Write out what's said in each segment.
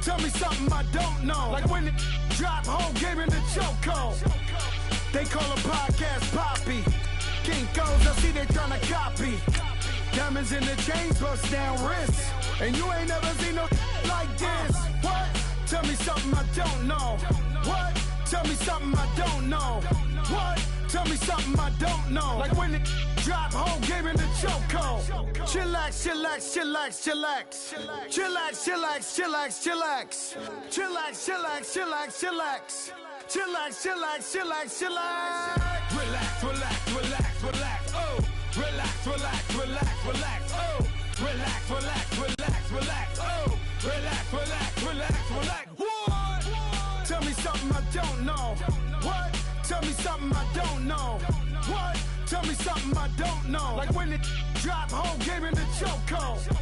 Tell me something I don't know. Like when it drop home, game in the chokehold. They call a podcast Poppy. Kinkos, I see they tryna copy. Diamonds in the chains, bust down wrists. And you ain't never seen no like this. What? Tell me something I don't know. What? Tell me something I don't know. What? Tell me something I don't know. Like when it drop home, game in the chokehold. Chillax, chillax, chillax, chillax. Chillax, chillax, chillax, chillax. Chillax, chillax, chillax, chillax. Chillax, chillax, chillax, chillax. Relax, relax, relax, relax. Oh, relax, relax, relax, relax. Oh, relax, relax, relax, relax. Oh, relax, relax, relax, relax. What? Tell me something I don't know. What? Tell me something I don't know. What? Tell me something I don't know. Like when it drop home, game in the chokehold.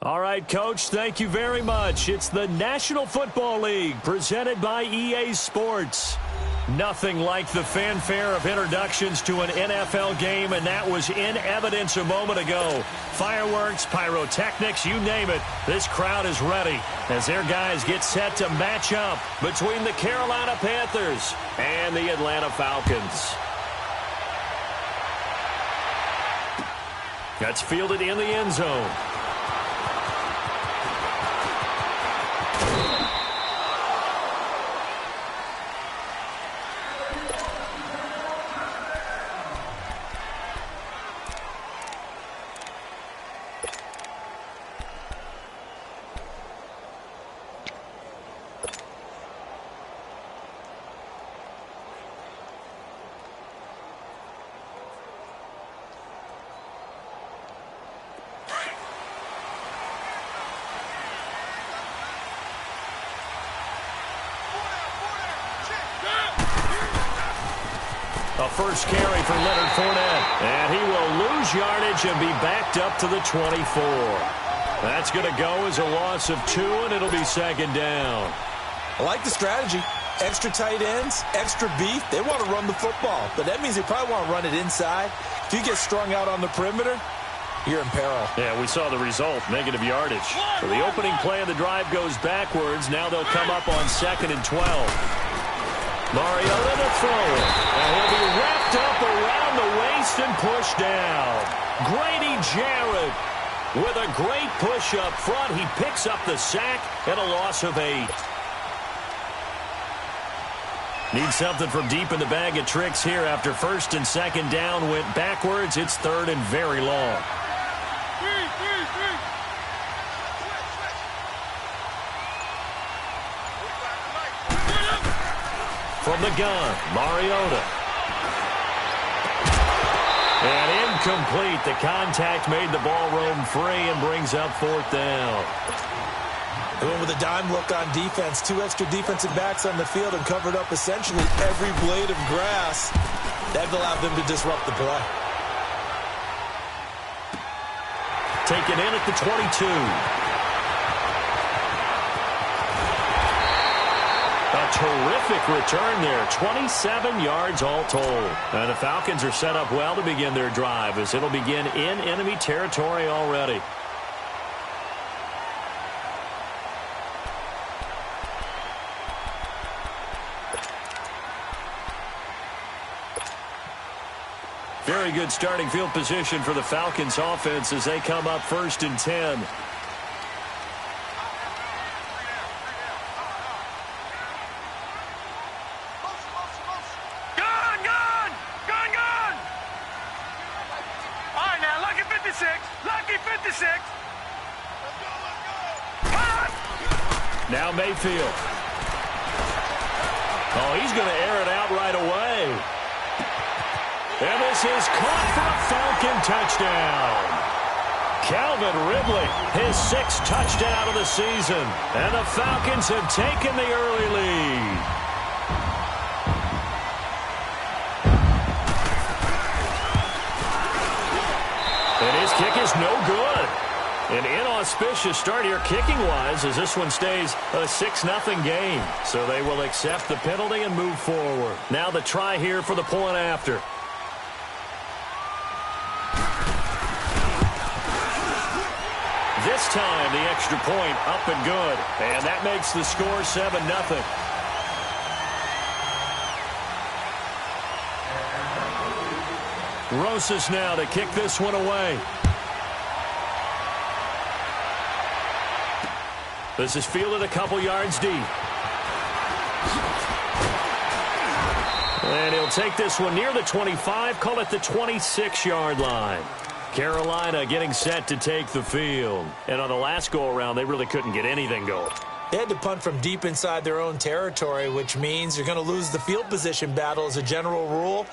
All right, Coach, thank you very much. It's the National Football League presented by EA Sports. Nothing like the fanfare of introductions to an NFL game, and that was in evidence a moment ago. Fireworks, pyrotechnics, you name it. This crowd is ready as their guys get set to match up between the Carolina Panthers and the Atlanta Falcons. That's fielded in the end zone. A first carry for Leonard Fournette. And he will lose yardage and be backed up to the 24. That's going to go as a loss of 2, and it'll be second down. I like the strategy. Extra tight ends, extra beef. They want to run the football, but that means they probably want to run it inside. If you get strung out on the perimeter, you're in peril. Yeah, we saw the result, negative yardage. So the opening play of the drive goes backwards. Now they'll come up on 2nd and 12. Mariota to throw it. And he'll be wrapped up around the waist and pushed down. Grady Jarrett with a great push up front. He picks up the sack and a loss of 8. Need something from deep in the bag of tricks here after 1st and 2nd down went backwards. It's 3rd and very long. From the gun, Mariota. And incomplete. The contact made the ball roam free and brings up 4th down. Going with a dime look on defense. 2 extra defensive backs on the field and covered up essentially every blade of grass. That allowed them to disrupt the play. Taken in at the 22. A terrific return there. 27 yards all told. And the Falcons are set up well to begin their drive as it'll begin in enemy territory already. Very good starting field position for the Falcons offense as they come up 1st and 10. Now Mayfield. Oh, he's going to air it out right away. And this is caught for a Falcon touchdown. Calvin Ridley, his 6th touchdown of the season. And the Falcons have taken the early lead. And his kick is no good. An inauspicious start here kicking-wise as this one stays a 6-0 game. So they will accept the penalty and move forward. Now the try here for the point after. This time the extra point up and good. And that makes the score 7-0. Rosas now to kick this one away. This is fielded a couple yards deep. And he'll take this one near the 25, call it the 26-yard line. Carolina getting set to take the field. And on the last go-around, they really couldn't get anything going. They had to punt from deep inside their own territory, which means you're going to lose the field position battle as a general rule.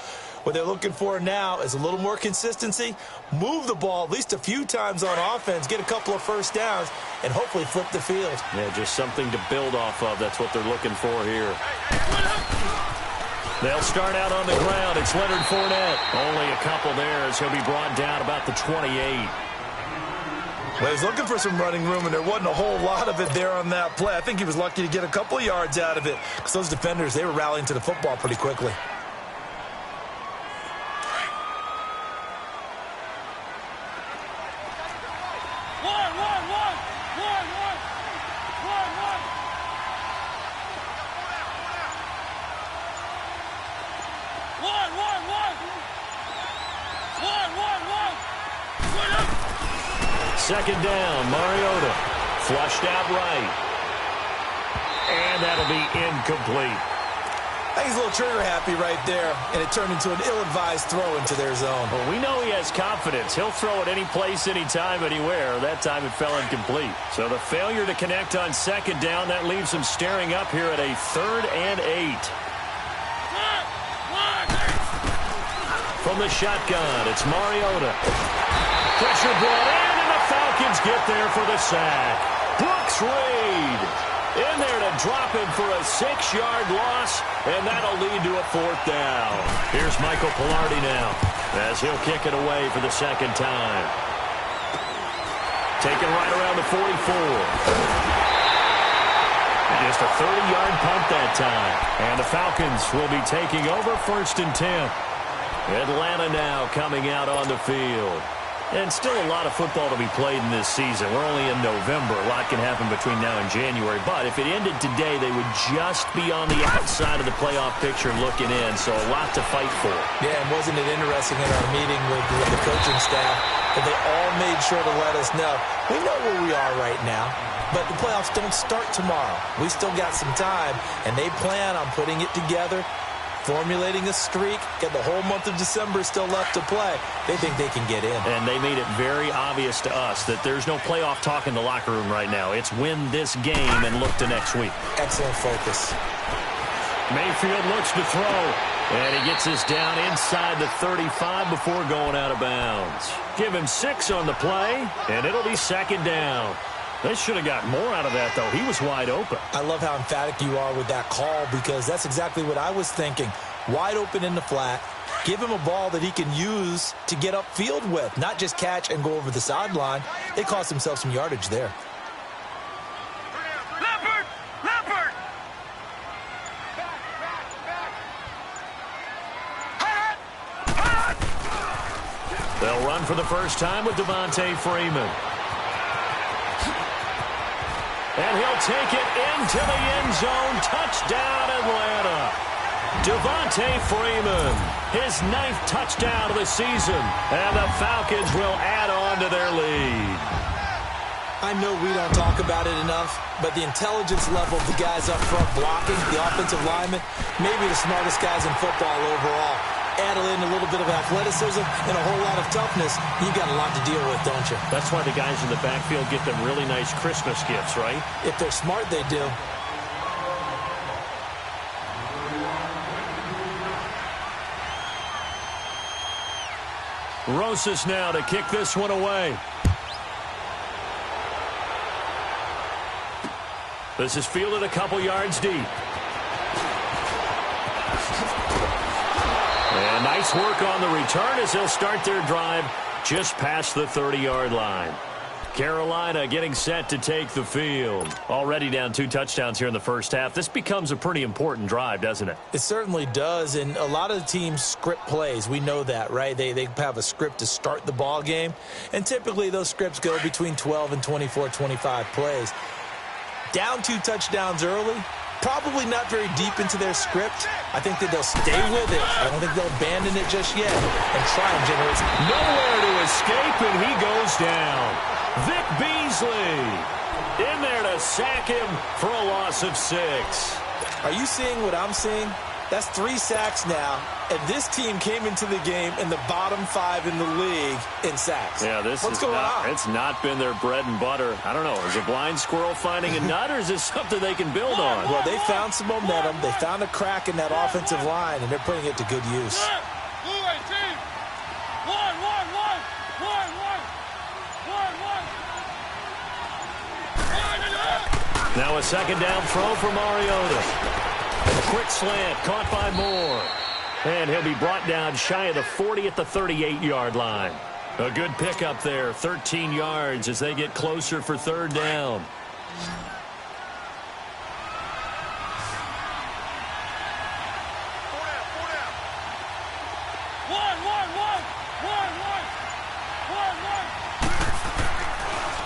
What they're looking for now is a little more consistency, move the ball at least a few times on offense, get a couple of first downs, and hopefully flip the field. Yeah, just something to build off of. That's what they're looking for here. They'll start out on the ground. It's Leonard Fournette. Only a couple there as he'll be brought down about the 28. Well, he was looking for some running room, and there wasn't a whole lot of it there on that play. I think he was lucky to get a couple of yards out of it because those defenders, they were rallying to the football pretty quickly. Second down, Mariota. Flushed out right. And that'll be incomplete. I think he's a little trigger happy right there, and it turned into an ill-advised throw into their zone. Well, we know he has confidence. He'll throw it any place, anytime, anywhere. That time it fell incomplete. So the failure to connect on second down, that leaves him staring up here at a 3rd and 8. From the shotgun, it's Mariota. Pressure brought in, and the Falcons get there for the sack. Brooks Reed in there to drop him for a 6-yard loss, and that'll lead to a 4th down. Here's Michael Pilardi now as he'll kick it away for the second time. Taken right around the 44. Just a 30-yard punt that time. And the Falcons will be taking over 1st and 10. Atlanta now coming out on the field. And still a lot of football to be played in this season. We're only in November. A lot can happen between now and January. But if it ended today, they would just be on the outside of the playoff picture looking in. So a lot to fight for. Yeah, and wasn't it interesting in our meeting with the coaching staff that they all made sure to let us know, we know where we are right now, but the playoffs don't start tomorrow. We still got some time, and they plan on putting it together, formulating a streak, get the whole month of December still left to play. They think they can get in. And they made it very obvious to us that there's no playoff talk in the locker room right now. It's win this game and look to next week. Excellent focus. Mayfield looks to throw, and he gets us down inside the 35 before going out of bounds. Give him 6 on the play, and it'll be 2nd down. They should have got more out of that, though. He was wide open. I love how emphatic you are with that call because that's exactly what I was thinking. Wide open in the flat. Give him a ball that he can use to get upfield with, not just catch and go over the sideline. They cost themselves some yardage there. Leopard! They'll run for the first time with Devontae Freeman. And he'll take it into the end zone. Touchdown, Atlanta. Devontae Freeman, his 9th touchdown of the season. And the Falcons will add on to their lead. I know we don't talk about it enough, but the intelligence level of the guys up front blocking, the offensive linemen, maybe the smartest guys in football overall. Add in a little bit of athleticism and a whole lot of toughness, you've got a lot to deal with, don't you? That's why the guys in the backfield get them really nice Christmas gifts, right? If they're smart, they do. Rosas now to kick this one away. This is fielded a couple yards deep. And nice work on the return as they'll start their drive just past the 30-yard line. Carolina getting set to take the field. Already down 2 touchdowns here in the first half. This becomes a pretty important drive, doesn't it? It certainly does, and a lot of the teams script plays. We know that, right? They have a script to start the ball game, and typically those scripts go between 12 and 24, 25 plays. Down 2 touchdowns early, probably not very deep into their script. I think that they'll stay with it. I don't think they'll abandon it just yet and try and generate nowhere to escape, and he goes down. Vic Beasley in there to sack him for a loss of 6. Are you seeing what I'm seeing? That's 3 sacks now, and this team came into the game in the bottom 5 in the league in sacks. Yeah, what's going on? It's not been their bread and butter. I don't know. Is a blind squirrel finding a nut, or is this something they can build on? Well, they found some momentum. They found a crack in that offensive line, and they're putting it to good use. Now a second down throw for Mariota. A quick slant caught by Moore. And he'll be brought down shy of the 40 at the 38-yard line. A good pickup there, 13 yards as they get closer for third down.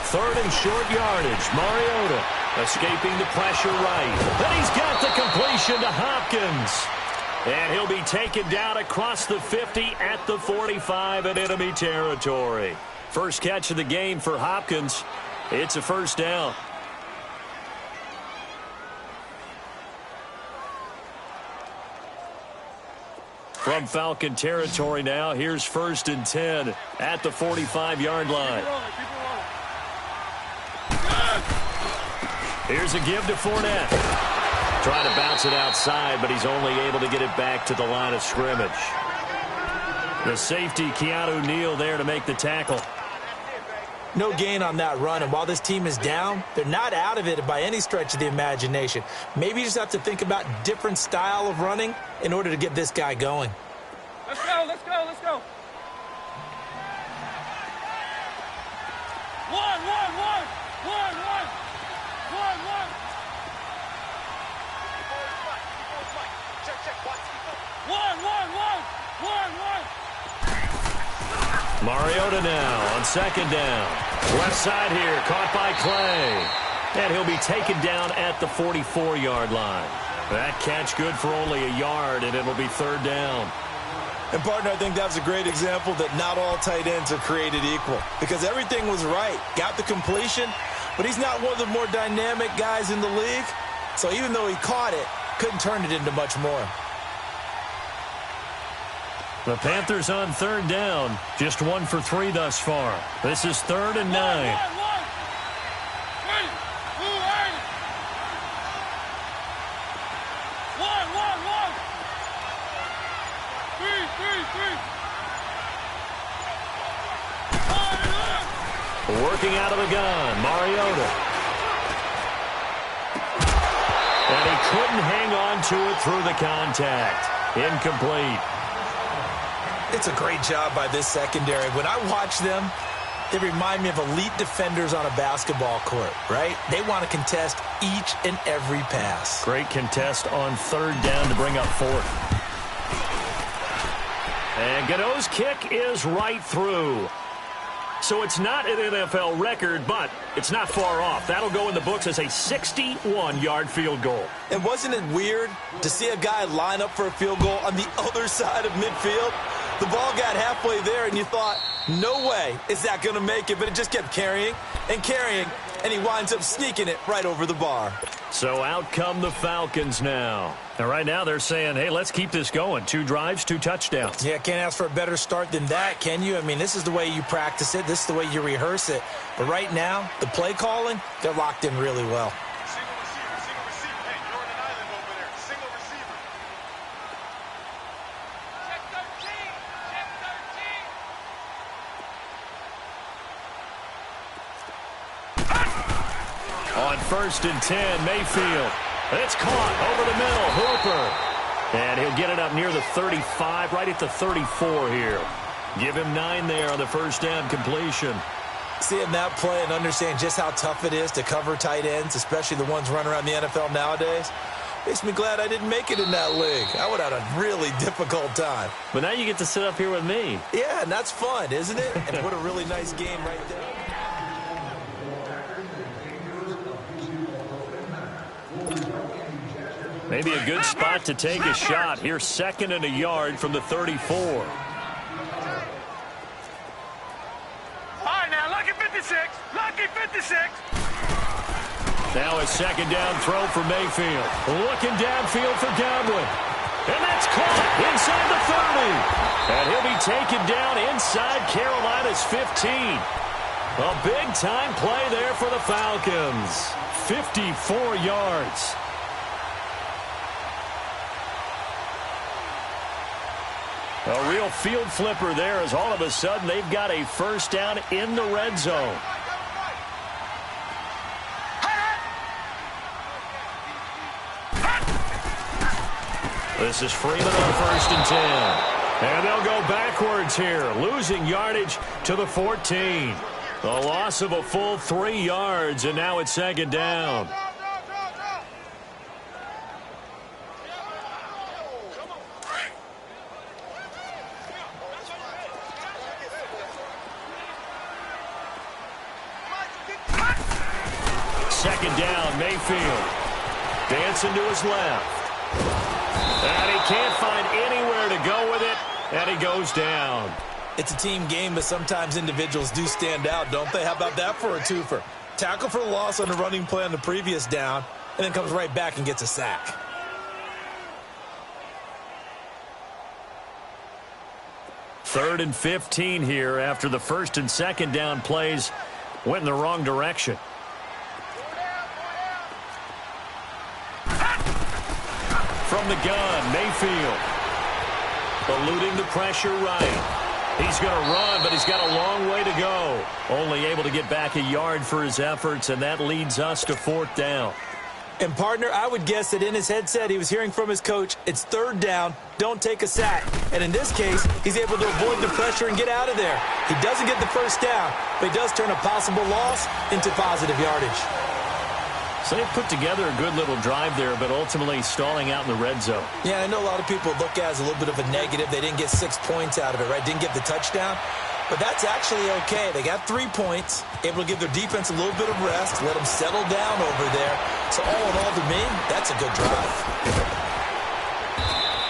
Third and short yardage. Mariota escaping the pressure right. And he's got the completion to Hopkins. And he'll be taken down across the 50 at the 45 in enemy territory. First catch of the game for Hopkins. It's a first down. From Falcon territory now, here's 1st and 10 at the 45-yard line. Here's a give to Fournette. Trying to bounce it outside, but he's only able to get it back to the line of scrimmage. The safety, Keanu Neal, there to make the tackle. No gain on that run, and while this team is down, they're not out of it by any stretch of the imagination. Maybe you just have to think about different style of running in order to get this guy going. Let's go, let's go, let's go. One. Mariota now on second down. Left side here, caught by Clay. And he'll be taken down at the 44-yard line. That catch good for only a yard, and it'll be third down. And, partner, I think that's a great example that not all tight ends are created equal. Because everything was right. Got the completion, but he's not one of the more dynamic guys in the league. So even though he caught it, couldn't turn it into much more. The Panthers on third down. Just 1 for 3 thus far. This is 3rd and 9. Working out of the gun, Mariota. And he couldn't hang on to it through the contact. Incomplete. It's a great job by this secondary. When I watch them, they remind me of elite defenders on a basketball court, right? They want to contest each and every pass. Great contest on third down to bring up 4th. And Godot's kick is right through. So it's not an NFL record, but it's not far off. That'll go in the books as a 61-yard field goal. And wasn't it weird to see a guy line up for a field goal on the other side of midfield? The ball got halfway there, and you thought, no way is that going to make it. But it just kept carrying, and he winds up sneaking it right over the bar. So out come the Falcons now. And right now they're saying, hey, let's keep this going. 2 drives, 2 touchdowns. Yeah, can't ask for a better start than that, can you? I mean, this is the way you practice it. This is the way you rehearse it. But right now, the play calling, they're locked in really well. Single receiver. Hey, you're on an island over there. Single receiver. Check 13. On 1st and 10, Mayfield. It's caught over the middle. Hooper. And he'll get it up near the 35, right at the 34 here. Give him 9 there on the first down completion. Seeing that play and understanding just how tough it is to cover tight ends, especially the ones running around the NFL nowadays, makes me glad I didn't make it in that league. I would have had a really difficult time. But now you get to sit up here with me. Yeah, and that's fun, isn't it? And what a really nice game right there. Maybe a good spot to take a shot. Here's 2nd and a yard from the 34. All right, now, lucky 56. Lucky 56. Now a 2nd down throw for Mayfield. Looking downfield for Godwin. And that's caught inside the 30. And he'll be taken down inside Carolina's 15. A big-time play there for the Falcons. 54 yards. A real field flipper there as all of a sudden they've got a first down in the red zone. This is Freeman on 1st and 10. And they'll go backwards here, losing yardage to the 14. A loss of a full 3 yards, and now it's 2nd down. Second down, Mayfield. Dancing to his left. And he can't find anywhere to go with it, and he goes down. It's a team game, but sometimes individuals do stand out, don't they? How about that for a twofer? Tackle for the loss on the running play on the previous down, and then comes right back and gets a sack. Third and 15 here after the 1st and 2nd down plays went in the wrong direction. From the gun, Mayfield. Eluding the pressure right. He's going to run, but he's got a long way to go. Only able to get back a yard for his efforts, and that leads us to 4th down. And, partner, I would guess that in his headset he was hearing from his coach, it's 3rd down, don't take a sack. And in this case, he's able to avoid the pressure and get out of there. He doesn't get the first down, but he does turn a possible loss into positive yardage. So they put together a good little drive there, but ultimately stalling out in the red zone. Yeah, I know a lot of people look at it as a little bit of a negative. They didn't get 6 points out of it, right? Didn't get the touchdown. But that's actually okay. They got 3 points, able to give their defense a little bit of rest, let them settle down over there. So all in all, to me, that's a good drive.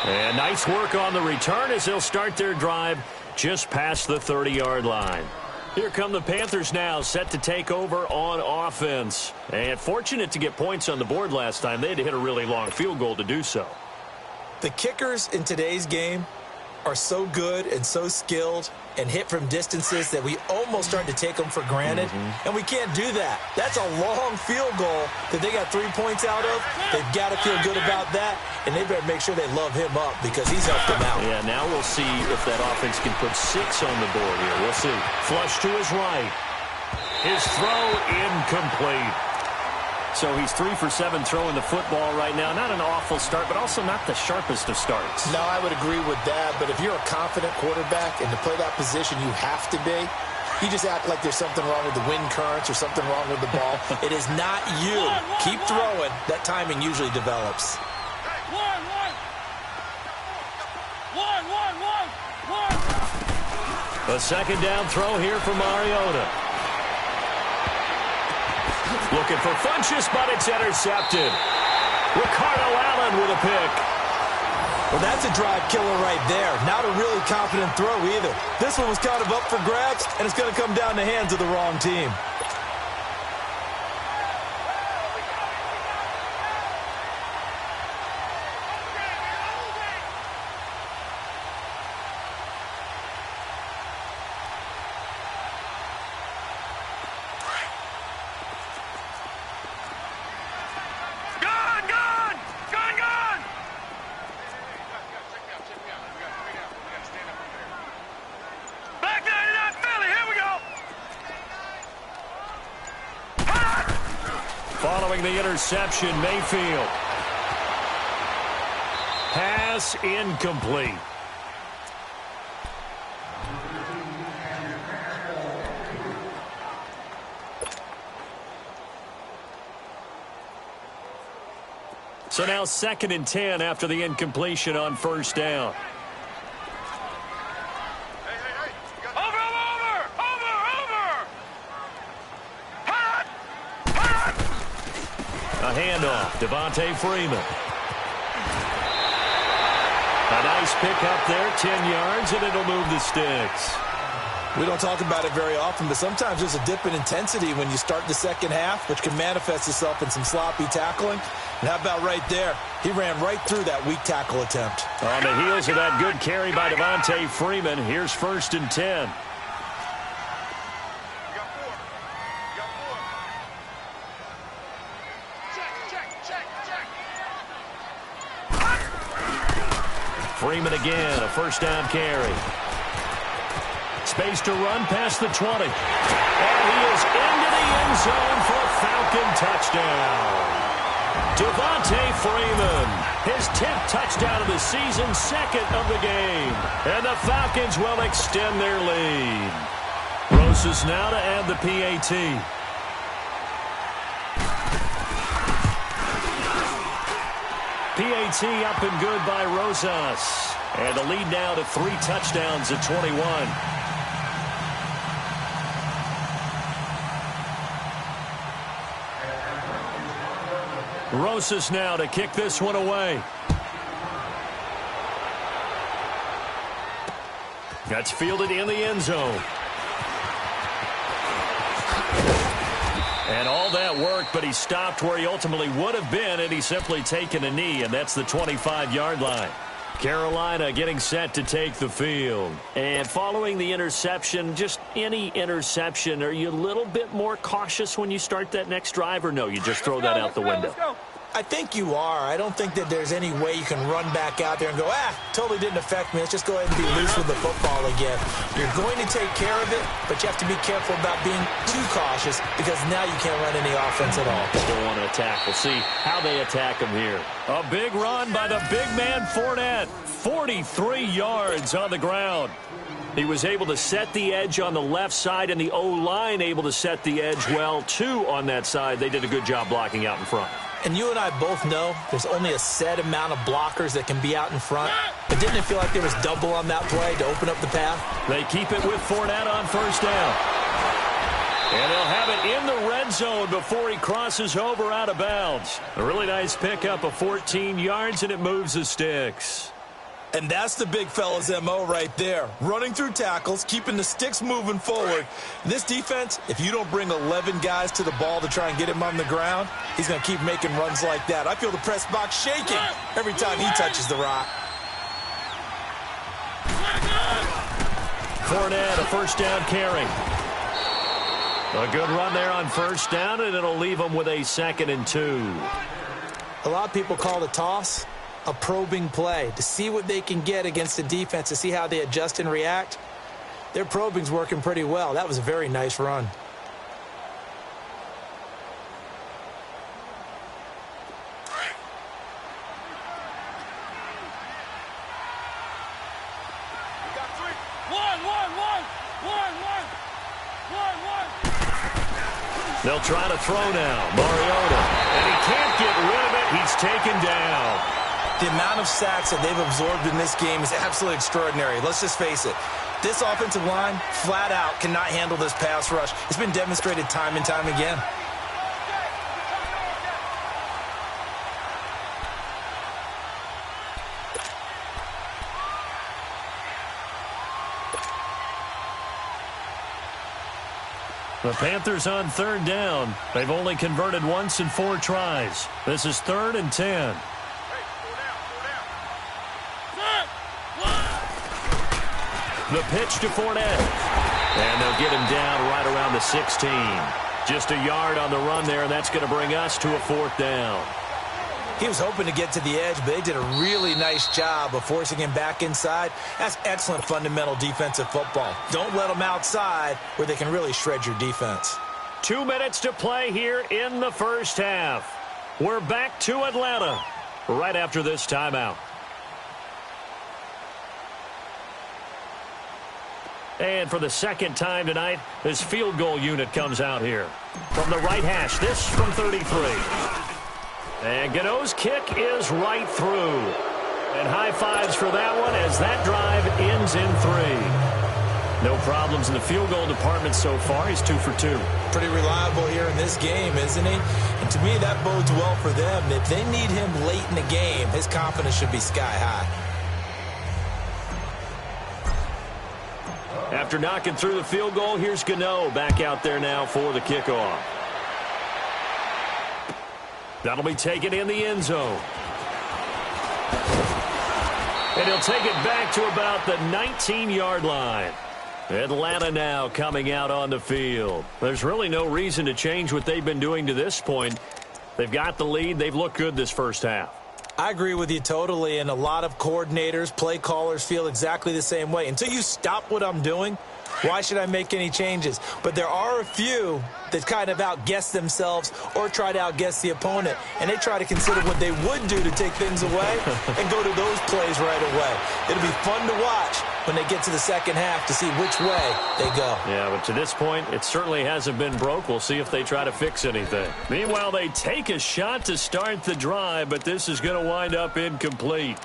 And nice work on the return as they'll start their drive just past the 30-yard line. Here come the Panthers now, set to take over on offense. And fortunate to get points on the board last time. They had to hit a really long field goal to do so. The kickers in today's game are so good and so skilled and hit from distances that we almost start to take them for granted. And we can't do that. That's a long field goal that they got 3 points out of. They've got to feel good about that, and they better make sure they love him up because he's helped them out. Yeah, now we'll see if that offense can put 6 on the board here. We'll see. Flush to his right. His throw incomplete. So he's 3 for 7 throwing the football right now. Not an awful start, but also not the sharpest of starts. No, I would agree with that. But if you're a confident quarterback and to play that position, you have to be. You just act like there's something wrong with the wind currents or something wrong with the ball. It is not you. Keep throwing. That timing usually develops. A 2nd down throw here for Mariota. Looking for Funchess, but it's intercepted. Ricardo Allen with a pick. Well, that's a drive killer right there. Not a really confident throw either. This one was kind of up for grabs, and it's going to come down the hands of the wrong team. Following the interception, Mayfield. Pass incomplete. So now 2nd and 10 after the incompletion on first down. A handoff, Devontae Freeman. A nice pickup there, 10 yards, and it'll move the sticks. We don't talk about it very often, but sometimes there's a dip in intensity when you start the second half, which can manifest itself in some sloppy tackling. And how about right there? He ran right through that weak tackle attempt. On the heels of that good carry by Devontae Freeman, here's 1st and 10. Freeman again, a 1st down carry. Space to run past the 20. And he is into the end zone for a Falcon touchdown. Devontae Freeman, his 10th touchdown of the season, 2nd of the game. And the Falcons will extend their lead. Rosas now to add the PAT. PAT up and good by Rosas. And the lead now to 3 touchdowns at 21. Rosas now to kick this one away. That's fielded in the end zone. And all that work, but he stopped where he ultimately would have been, and he's simply taken a knee, and that's the 25-yard line. Carolina getting set to take the field. And following the interception, just any interception, are you a little bit more cautious when you start that next drive, or no, you just throw that out the window? I think you are. I don't think that there's any way you can run back out there and go, totally didn't affect me. Let's just go ahead and be loose with the football again. You're going to take care of it, but you have to be careful about being too cautious because now you can't run any offense at all. Still want to attack. We'll see how they attack him here. A big run by the big man Fournette. 43 yards on the ground. He was able to set the edge on the left side, and the O-line able to set the edge well, too, on that side. They did a good job blocking out in front. And you and I both know there's only a set amount of blockers that can be out in front. But didn't it feel like there was double on that play to open up the path? They keep it with Fournette on first down. And they'll have it in the red zone before he crosses over out of bounds. A really nice pickup of 14 yards, and it moves the sticks. And that's the big fella's MO right there. Running through tackles, keeping the sticks moving forward. This defense, if you don't bring 11 guys to the ball to try and get him on the ground, he's going to keep making runs like that. I feel the press box shaking every time he touches the rock. Fournette, a 1st down carry. A good run there on 1st down, and it'll leave him with a 2nd and 2. A lot of people call the toss a probing play to see what they can get against the defense, to see how they adjust and react. Their probing's working pretty well. That was a very nice run. They'll try to throw now. Mariota. And he can't get rid of it. He's taken down. The amount of sacks that they've absorbed in this game is absolutely extraordinary. Let's just face it. This offensive line, flat out, cannot handle this pass rush. It's been demonstrated time and time again. The Panthers on 3rd down. They've only converted once in 4 tries. This is 3rd and 10. The pitch to Fournette. And they'll get him down right around the 16. Just a yard on the run there, and that's going to bring us to a 4th down. He was hoping to get to the edge, but they did a really nice job of forcing him back inside. That's excellent fundamental defensive football. Don't let them outside where they can really shred your defense. 2 minutes to play here in the first half. We're back to Atlanta right after this timeout. And for the 2nd time tonight, this field goal unit comes out here. From the right hash, this from 33. And Gano's kick is right through. And high fives for that one as that drive ends in 3. No problems in the field goal department so far. He's 2 for 2. Pretty reliable here in this game, isn't he? And to me, that bodes well for them. If they need him late in the game, his confidence should be sky high. After knocking through the field goal, here's Gano back out there now for the kickoff. That'll be taken in the end zone. And he'll take it back to about the 19-yard line. Atlanta now coming out on the field. There's really no reason to change what they've been doing to this point. They've got the lead. They've looked good this first half. I agree with you totally, and a lot of coordinators, play callers feel exactly the same way. Until you stop what I'm doing, why should I make any changes? But there are a few that kind of outguess themselves or try to outguess the opponent, and they try to consider what they would do to take things away and go to those plays right away. It'll be fun to watch when they get to the second half to see which way they go. Yeah, but to this point, it certainly hasn't been broke. We'll see if they try to fix anything. Meanwhile, they take a shot to start the drive, but this is going to wind up incomplete.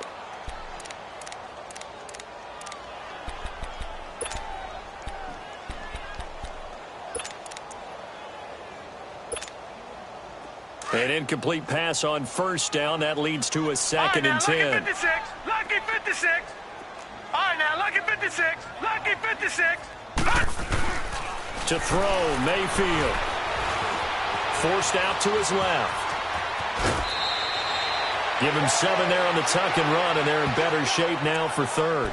An incomplete pass on first down. That leads to a second and 10. Lucky 56. Lucky 56. All right, now, lucky 56. Lucky 56. To throw, Mayfield. Forced out to his left. Give him 7 there on the tuck and run, and they're in better shape now for third.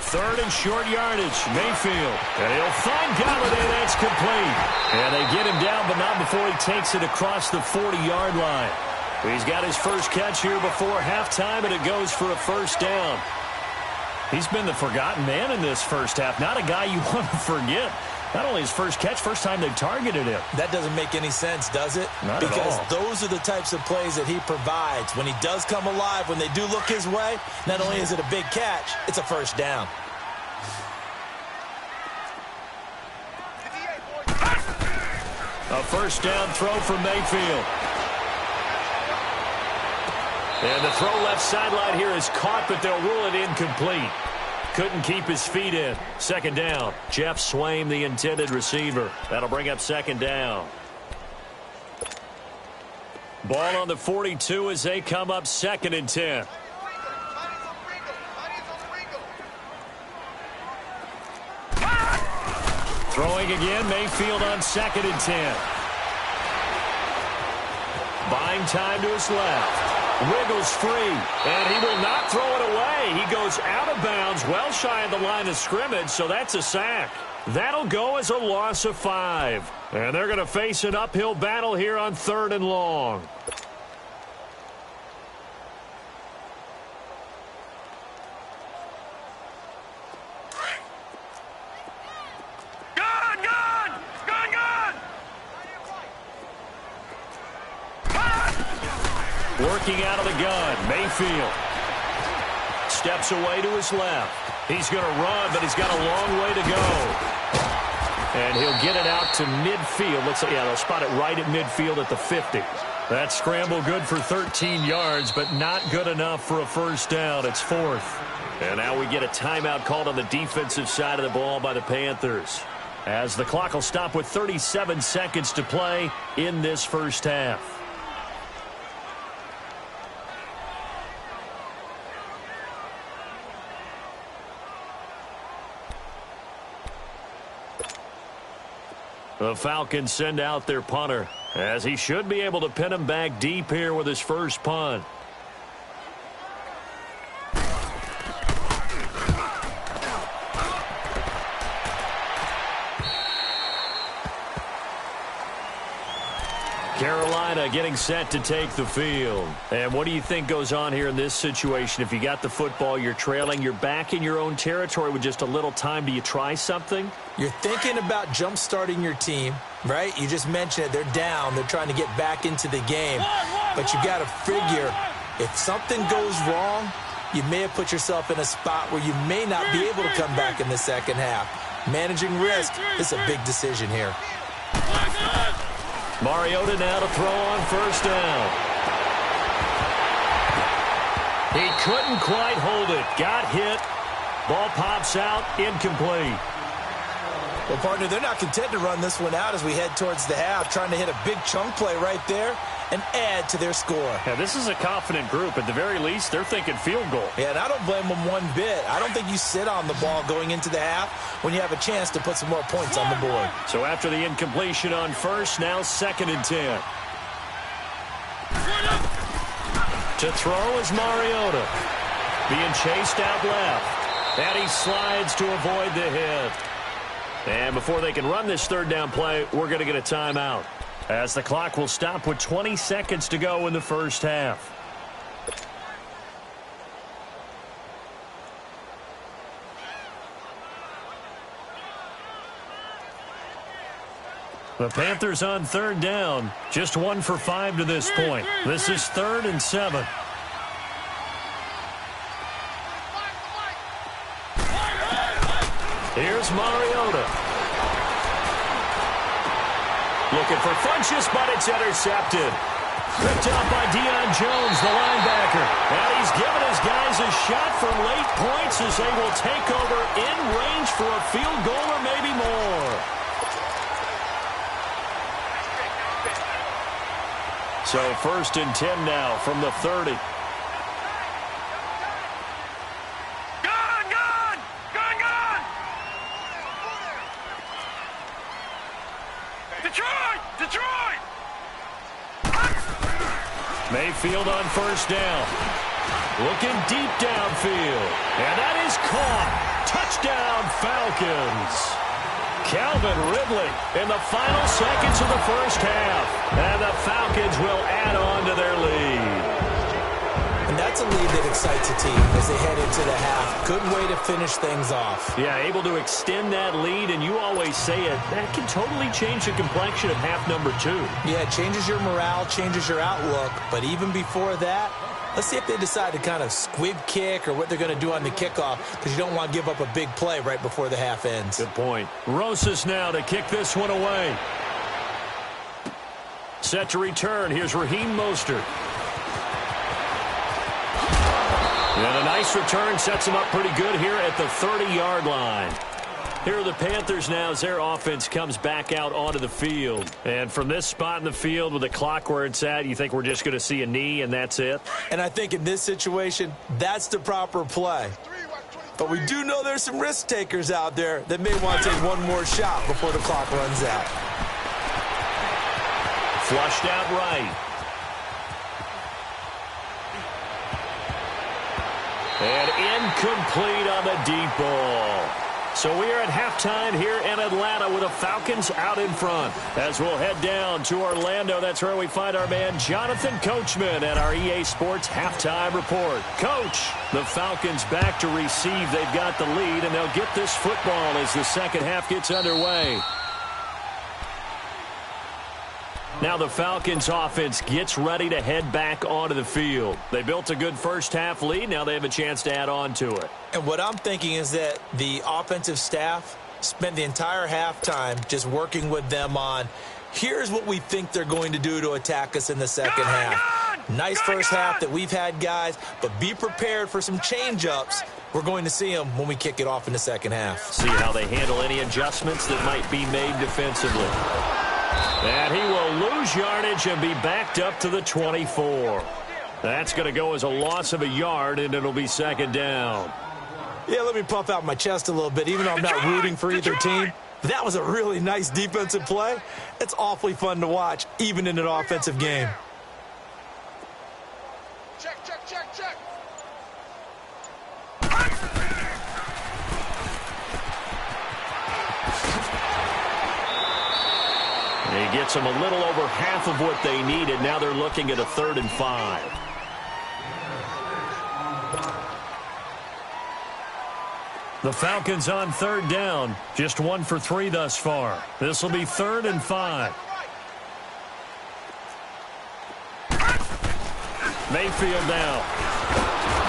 Third and short yardage. Mayfield. And he'll find Galladay. That's complete. And they get him down, but not before he takes it across the 40-yard line. He's got his first catch here before halftime, and it goes for a first down. He's been the forgotten man in this first half. Not a guy you want to forget. Not only his first catch, first time they've targeted him. That doesn't make any sense, does it? Not at all. Because those are the types of plays that he provides. When he does come alive, when they do look his way, not only is it a big catch, it's a first down. A first down throw from Mayfield. And the throw left sideline here is caught, but they'll rule it incomplete. Couldn't keep his feet in. Second down. Jeff Swaim, the intended receiver. That'll bring up second down. Ball on the 42 as they come up second and 10. Throwing again, Mayfield on second and 10. Buying time to his left. Wiggles free, and he will not throw it away. He goes out of bounds, well shy of the line of scrimmage, so that's a sack. That'll go as a loss of 5. And they're going to face an uphill battle here on third and long. Working out of the gun, Mayfield. Steps away to his left. He's going to run, but he's got a long way to go. And he'll get it out to midfield. Looks like, yeah, they'll spot it right at midfield at the 50. That scramble good for 13 yards, but not good enough for a first down. It's fourth. And now we get a timeout called on the defensive side of the ball by the Panthers, as the clock will stop with 37 seconds to play in this first half. The Falcons send out their punter, as he should be able to pin him back deep here with his first punt. Carolina getting set to take the field. And what do you think goes on here in this situation? If you got the football, you're trailing, you're back in your own territory with just a little time. Do you try something? You're thinking about jump-starting your team, right? You just mentioned it. They're down. They're trying to get back into the game. But you got to figure, if something goes wrong, you may have put yourself in a spot where you may not be able to come back in the second half. Managing risk is a big decision here. Mariota now to throw on first down. He couldn't quite hold it. Got hit. Ball pops out. Incomplete. Well, partner, they're not content to run this one out as we head towards the half, trying to hit a big chunk play right there and add to their score. Yeah, this is a confident group. At the very least, they're thinking field goal. Yeah, and I don't blame them one bit. I don't think you sit on the ball going into the half when you have a chance to put some more points on the board. So after the incompletion on first, now 2nd and 10. To throw is Mariota. Being chased out left. And he slides to avoid the hit. And before they can run this 3rd down play, we're going to get a timeout, as the clock will stop with 20 seconds to go in the first half. The Panthers on 3rd down, just 1 for 5 to this point. This is 3rd and 7. Here's Mariota. Looking for Funchess, but it's intercepted. Picked up by Deion Jones, the linebacker. And he's given his guys a shot for late points as they will take over in range for a field goal or maybe more. So 1st and 10 now from the 30. Mayfield on first down. Looking deep downfield. And that is caught. Touchdown, Falcons. Calvin Ridley in the final seconds of the first half. And the Falcons will add on to their lead. And that's a lead that excites a team as they head into the half. Good way to finish things off. Yeah, able to extend that lead, and you always say it, that can totally change the complexion of half number 2. Yeah, it changes your morale, changes your outlook. But even before that, let's see if they decide to kind of squib kick or what they're going to do on the kickoff, because you don't want to give up a big play right before the half ends. Good point. Rosas now to kick this one away. Set to return. Here's Raheem Mostert. And a nice return sets them up pretty good here at the 30-yard line. Here are the Panthers now as their offense comes back out onto the field. And from this spot in the field with the clock where it's at, you think we're just going to see a knee and that's it? And I think in this situation, that's the proper play. But we do know there's some risk takers out there that may want to take one more shot before the clock runs out. Flushed out right. And incomplete on the deep ball. So we are at halftime here in Atlanta with the Falcons out in front. As we'll head down to Orlando, that's where we find our man Jonathan Coachman at our EA Sports Halftime Report. Coach, the Falcons back to receive. They've got the lead, and they'll get this football as the second half gets underway. Now the Falcons offense gets ready to head back onto the field. They built a good first half lead. Now they have a chance to add on to it. And what I'm thinking is that the offensive staff spent the entire halftime just working with them on, here's what we think they're going to do to attack us in the second half. Nice first half that we've had, guys, but be prepared for some change-ups. We're going to see them when we kick it off in the second half. See how they handle any adjustments that might be made defensively. And he will lose yardage and be backed up to the 24. That's going to go as a loss of a yard, and it'll be second down. Yeah, let me puff out my chest a little bit, even though I'm not rooting for either team. That was a really nice defensive play. It's awfully fun to watch, even in an offensive game. Check, check, check, check. He It gets them a little over half of what they needed. Now they're looking at a 3rd and 5. The Falcons on 3rd down. Just 1 for 3 thus far. This will be 3rd and 5. Mayfield now.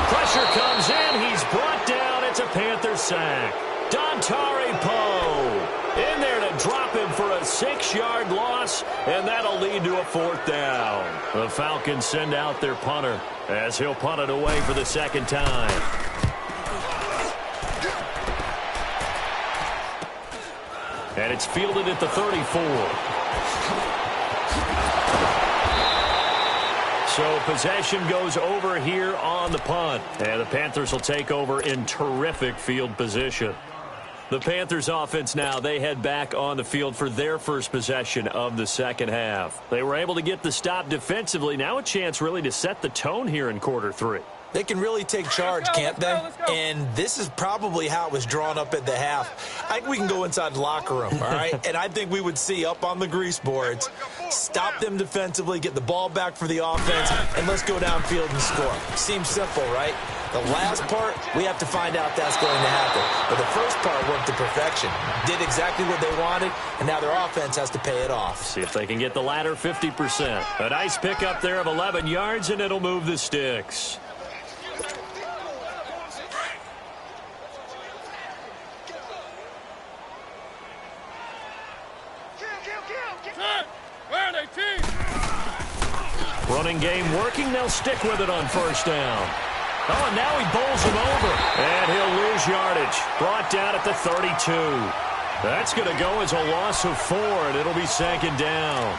Pressure comes in. He's brought down. It's a Panther sack. Dontari Poe in there to drop him for a 6-yard loss, and that'll lead to a 4th down. The Falcons send out their punter as he'll punt it away for the 2nd time. And it's fielded at the 34. So possession goes over here on the punt. And the Panthers will take over in terrific field position. The Panthers offense now, they head back on the field for their first possession of the 2nd half. They were able to get the stop defensively. Now a chance really to set the tone here in quarter 3. They can really take charge, can't they? And this is probably how it was drawn up at the half. I think we can go inside the locker room, all right? And I think we would see up on the grease boards, stop them defensively, get the ball back for the offense, and let's go downfield and score. Seems simple, right? The last part, we have to find out that's going to happen. But the first part worked to perfection. Did exactly what they wanted, and now their offense has to pay it off. See if they can get the latter 50%. A nice pickup there of 11 yards, and it'll move the sticks. Running game working. They'll stick with it on 1st down. Oh, and now he bowls him over. And he'll lose yardage. Brought down at the 32. That's going to go as a loss of 4, and it'll be 2nd down.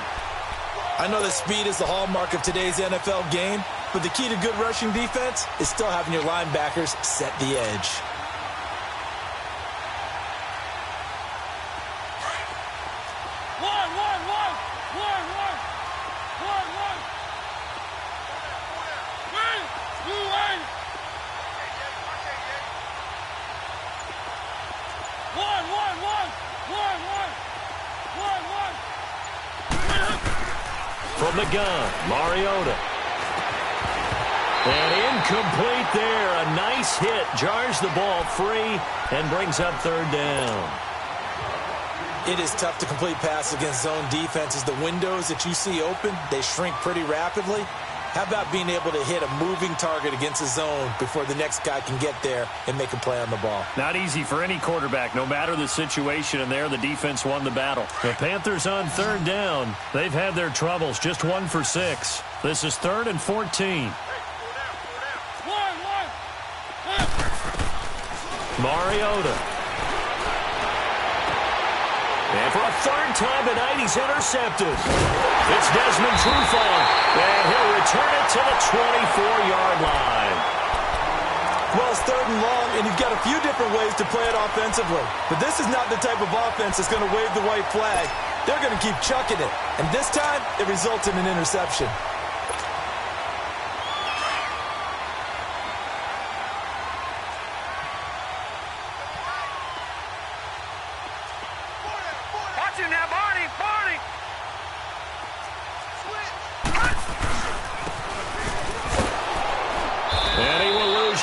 I know that speed is the hallmark of today's NFL game, but the key to good rushing defense is still having your linebackers set the edge. From the gun, Mariota. And incomplete there. A nice hit. Jars the ball free and brings up 3rd down. It is tough to complete passes against zone defenses. The windows that you see open, they shrink pretty rapidly. How about being able to hit a moving target against a zone before the next guy can get there and make a play on the ball? Not easy for any quarterback, no matter the situation, and there the defense won the battle. The Panthers on 3rd down. They've had their troubles, just 1 for 6. This is 3rd and 14. Mariota. And for a 3rd time tonight, he's intercepted. It's Desmond Trufant, and he'll return it to the 24-yard line. Well, it's 3rd and long, and you've got a few different ways to play it offensively. But this is not the type of offense that's going to wave the white flag. They're going to keep chucking it. And this time, it results in an interception.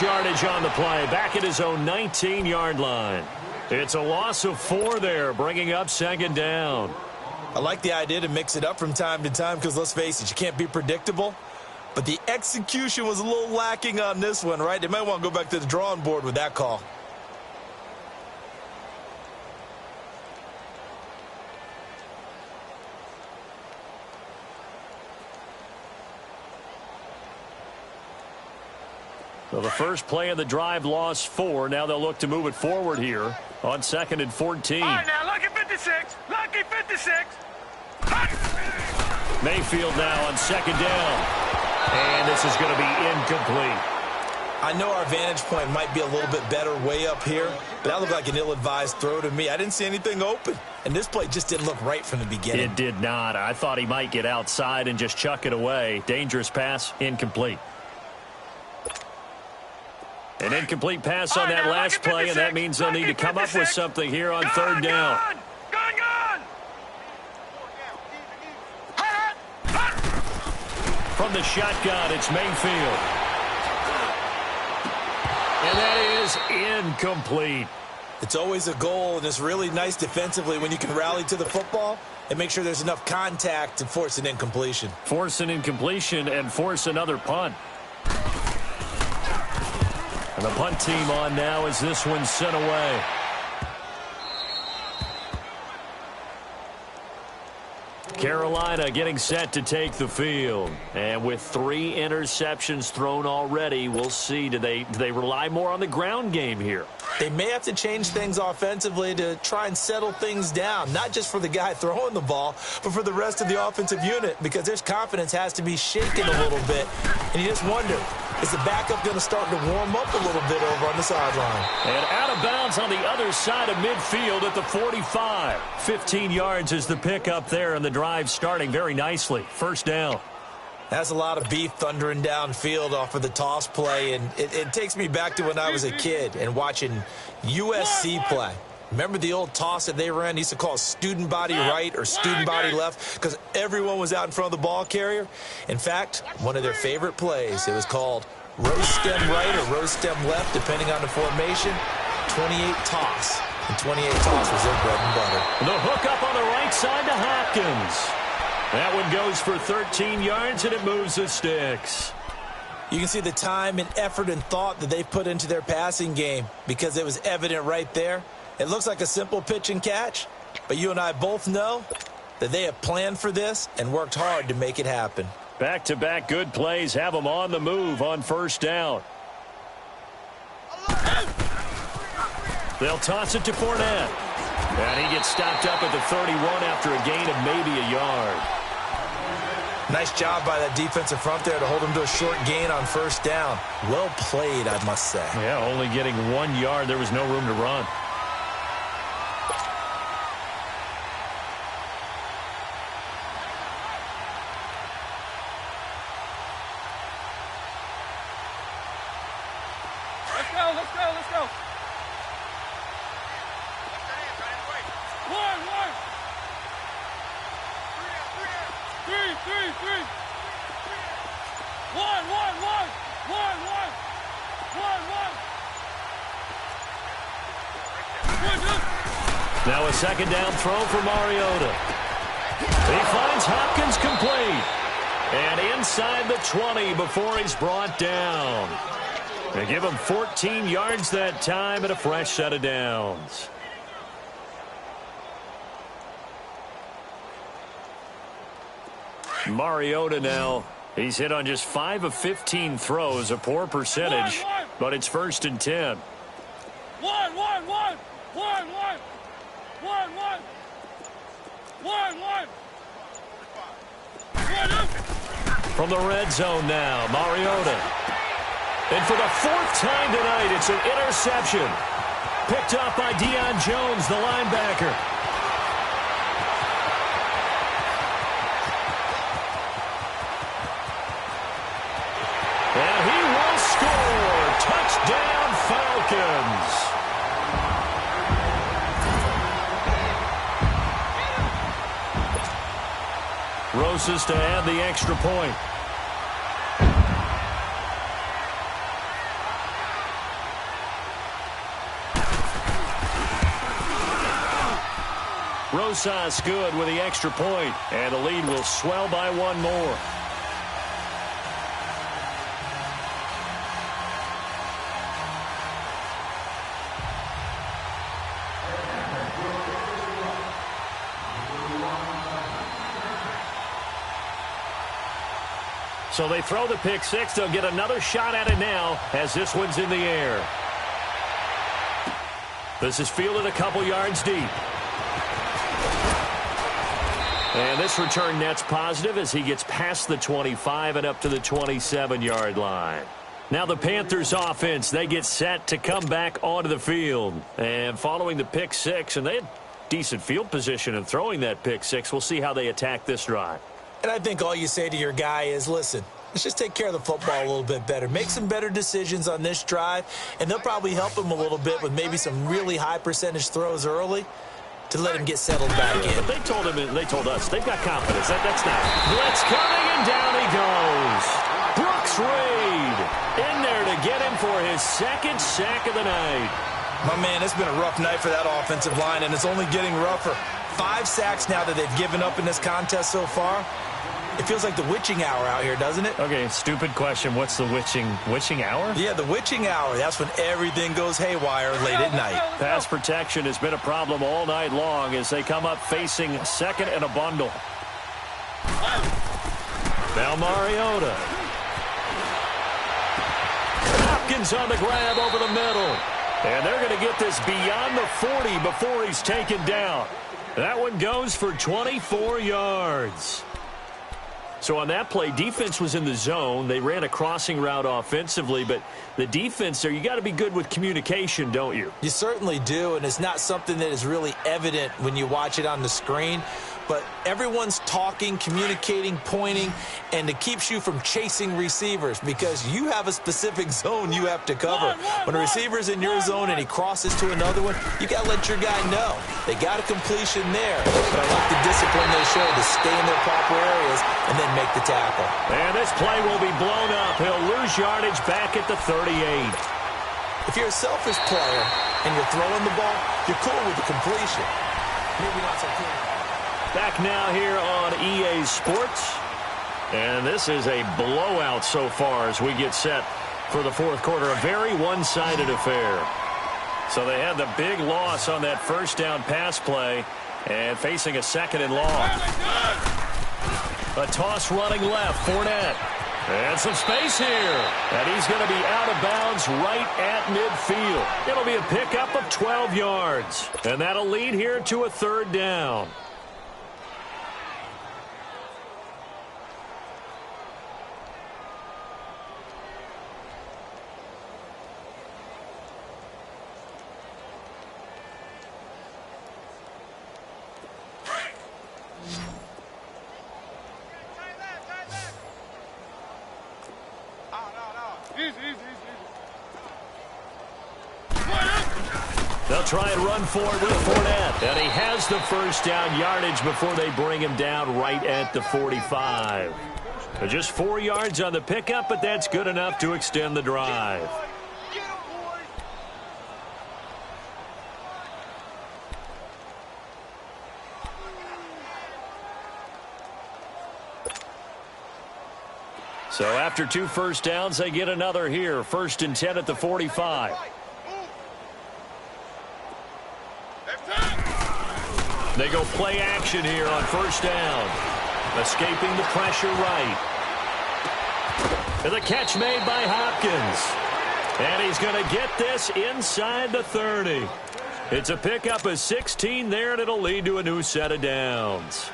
Yardage on the play, back at his own 19-yard line. It's a loss of 4 there, bringing up 2nd down. I like the idea to mix it up from time to time because, let's face it, you can't be predictable. But the execution was a little lacking on this one, right? They might want to go back to the drawing board with that call. So the first play of the drive lost 4. Now they'll look to move it forward here on 2nd and 14. All right, now, lucky 56. Lucky 56. Mayfield now on 2nd down. And this is going to be incomplete. I know our vantage point might be a little bit better way up here, but that looked like an ill-advised throw to me. I didn't see anything open, and this play just didn't look right from the beginning. It did not. I thought he might get outside and just chuck it away. Dangerous pass, incomplete. An incomplete pass on that last play, and that means they'll need to come up with something here on 3rd down. Gone! From the shotgun, it's Mayfield. And that is incomplete. It's always a goal, and it's really nice defensively when you can rally to the football and make sure there's enough contact to force an incompletion. Force an incompletion and force another punt. And the punt team on now as this one's sent away. Carolina getting set to take the field. And with 3 interceptions thrown already, we'll see. Do they rely more on the ground game here? They may have to change things offensively to try and settle things down, not just for the guy throwing the ball, but for the rest of the offensive unit, because their confidence has to be shaken a little bit. And you just wonder, is the backup going to start to warm up a little bit over on the sideline? And out of bounds on the other side of midfield at the 45. 15 yards is the pickup there, and the drive starting very nicely. First down. That's a lot of beef thundering downfield off of the toss play, and it takes me back to when I was a kid and watching USC play. Remember the old toss that they ran? They used to call student body right or student body left because everyone was out in front of the ball carrier. In fact, one of their favorite plays, it was called rose stem right or rose stem left, depending on the formation. 28 toss, and 28 toss was their bread and butter. The hook up on the right side to Hopkins. That one goes for 13 yards, and it moves the sticks. You can see the time and effort and thought that they put into their passing game because it was evident right there. It looks like a simple pitch and catch, but you and I both know that they have planned for this and worked hard to make it happen. Back-to-back good plays have them on the move on first down. They'll toss it to Fournette. And he gets stopped up at the 31 after a gain of maybe a yard. Nice job by that defensive front there to hold him to a short gain on first down. Well played, I must say. Yeah, only getting 1 yard. There was no room to run. Let's go. One. Three. One. Now a second down throw for Mariota. He finds Hopkins complete. And inside the 20 before he's brought down. They give him 14 yards that time and a fresh set of downs. Mariota now. He's hit on just 5 of 15 throws, a poor percentage, but it's 1st and 10. One. From the red zone now, Mariota. And for the 4th time tonight, it's an interception. Picked up by Deion Jones, the linebacker. And he will score. Touchdown, Falcons. Rosas to add the extra point. Rosas good with the extra point, and the lead will swell by 1 more. So they throw the pick six. They'll get another shot at it now as this one's in the air. This is fielded a couple yards deep. And this return net's positive as he gets past the 25 and up to the 27-yard line. Now the Panthers offense, they get set to come back onto the field. And following the pick six, and they had decent field position in throwing that pick six. We'll see how they attack this drive. And I think all you say to your guy is, listen, let's just take care of the football a little bit better. Make some better decisions on this drive, and they'll probably help him a little bit with maybe some really high percentage throws early to let him get settled back in. But they told us, they've got confidence. That's not. Blitz coming, and down he goes. second sack of the night. My man, it's been a rough night for that offensive line, and it's only getting rougher. 5 sacks now that they've given up in this contest so far. It feels like the witching hour out here, doesn't it? Okay, stupid question. What's the witching hour? Yeah, the witching hour. That's when everything goes haywire late at night. Pass protection has been a problem all night long as they come up facing second and a bundle. Now Mariota. Hopkins on the grab over the middle. And they're going to get this beyond the 40 before he's taken down. That one goes for 24 yards. So on that play, defense was in the zone. They ran a crossing route offensively, but the defense there, you got to be good with communication, don't you? You certainly do, and it's not something that is really evident when you watch it on the screen. But everyone's talking, communicating, pointing, and it keeps you from chasing receivers because you have a specific zone you have to cover. When a receiver's in your zone and he crosses to another one, you got to let your guy know. They got a completion there, but I like the discipline they show to stay in their proper areas and then make the tackle. And this play will be blown up. He'll lose yardage back at the 38. If you're a selfish player and you're throwing the ball, you're cool with the completion. Maybe not so cool. Back now here on EA Sports. And this is a blowout so far as we get set for the fourth quarter. A very one-sided affair. So they had the big loss on that first down pass play and facing a second and long. A toss running left, Fournette. And some space here. And he's going to be out of bounds right at midfield. It'll be a pickup of 12 yards. And that'll lead here to a third down. They'll try and run for it with Fournette. And he has the first down yardage before they bring him down right at the 45. Just 4 yards on the pickup, but that's good enough to extend the drive. So after 2 first downs, they get another here. 1st and 10 at the 45. They go play action here on first down. Escaping the pressure right. And the catch made by Hopkins. And he's going to get this inside the 30. It's a pickup of 16 there, and it'll lead to a new set of downs.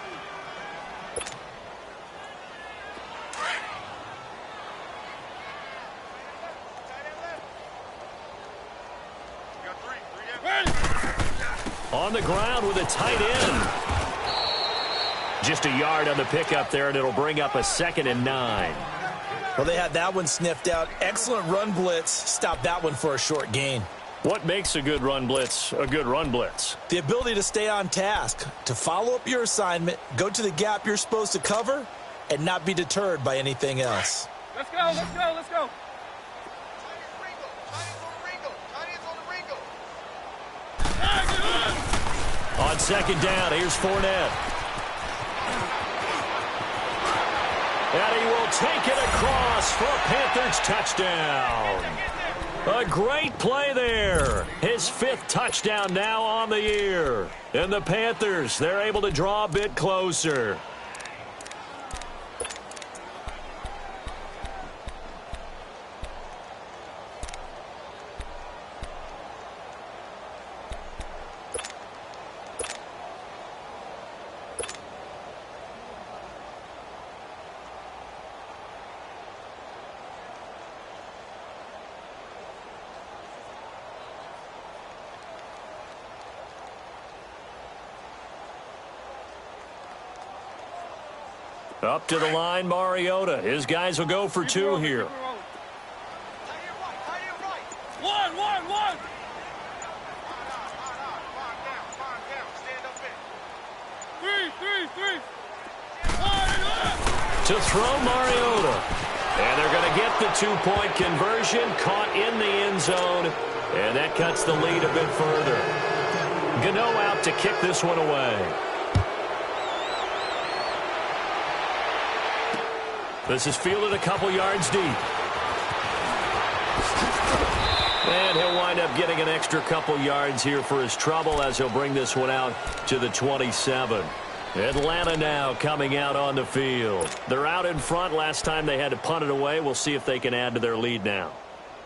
On the ground with a tight end. Just a yard on the pickup there, and it'll bring up a 2nd and 9. Well, they had that one sniffed out. Excellent run blitz. Stopped that one for a short gain. What makes a good run blitz a good run blitz? The ability to stay on task, to follow up your assignment, go to the gap you're supposed to cover, and not be deterred by anything else. Let's go, let's go, let's go. On 2nd down, here's Fournette. And he will take it across for a Panthers touchdown. A great play there. His 5th touchdown now on the year. And the Panthers, they're able to draw a bit closer. Up to the line, Mariota. His guys will go for 2 here. 1. Three. To throw, Mariota. And they're going to get the two-point conversion, caught in the end zone, and that cuts the lead a bit further. Gano out to kick this one away. This is fielded a couple yards deep. And he'll wind up getting an extra couple yards here for his trouble as he'll bring this one out to the 27. Atlanta now coming out on the field. They're out in front. Last time they had to punt it away. We'll see if they can add to their lead now.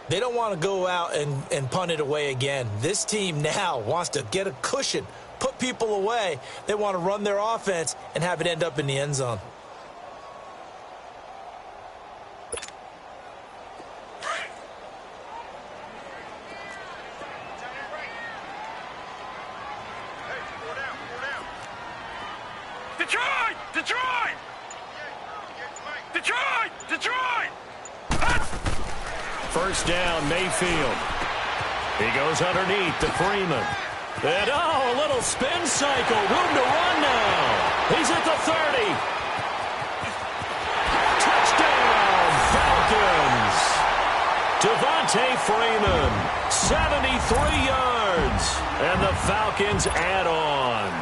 They don't want to go out and punt it away again. This team now wants to get a cushion, put people away. They want to run their offense and have it end up in the end zone. Detroit! Detroit! Detroit! Detroit! First down, Mayfield. He goes underneath to Freeman. And, a little spin cycle. Room to run now. He's at the 30. Touchdown, Falcons. Devontae Freeman, 73 yards. And the Falcons add on.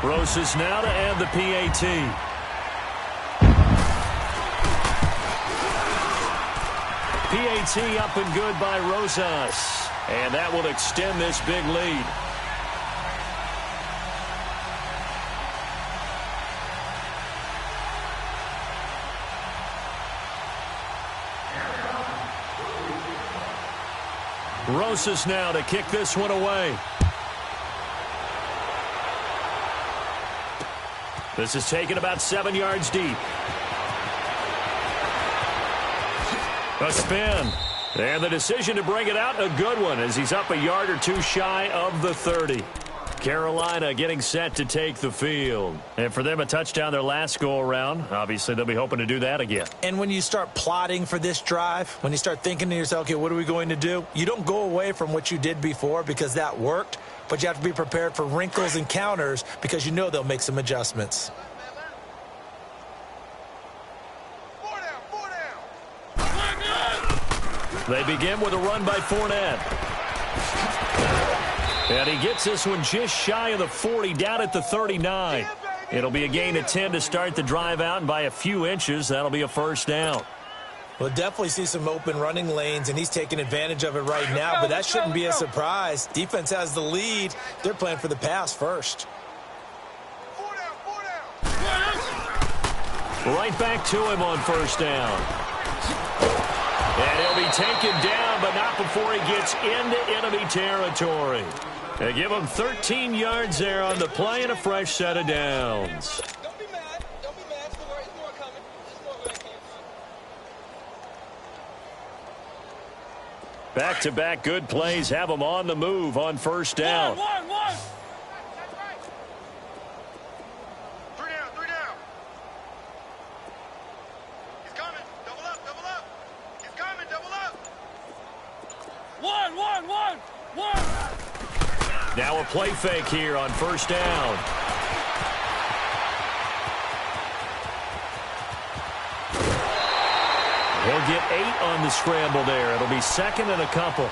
Rosas now to add the PAT. PAT up and good by Rosas. And that will extend this big lead. Rosas now to kick this one away. This is taken about 7 yards deep. A spin. And the decision to bring it out, a good one, as he's up a yard or two shy of the 30. Carolina getting set to take the field. And for them, a touchdown their last go-around. Obviously, they'll be hoping to do that again. And when you start plotting for this drive, when you start thinking to yourself, okay, what are we going to do? You don't go away from what you did before because that worked, but you have to be prepared for wrinkles and counters because you know they'll make some adjustments. They begin with a run by Fournette. And he gets this one just shy of the 40, down at the 39. It'll be a gain of 10 to start the drive out, and by a few inches, that'll be a first down. We'll definitely see some open running lanes, and he's taking advantage of it right now, but that shouldn't be a surprise. Defense has the lead. They're playing for the pass first. Right back to him on first down. And he'll be taken down, but not before he gets into enemy territory. They give him 13 yards there on the play and a fresh set of downs. Don't be mad. Don't be mad. It's more coming. It's more where I came from. Back-to-back good plays have him on the move on first down. One. Three down. He's coming. Double up. He's coming. Double up. One. Now a play fake here on first down. He'll get 8 on the scramble there. It'll be second and a couple.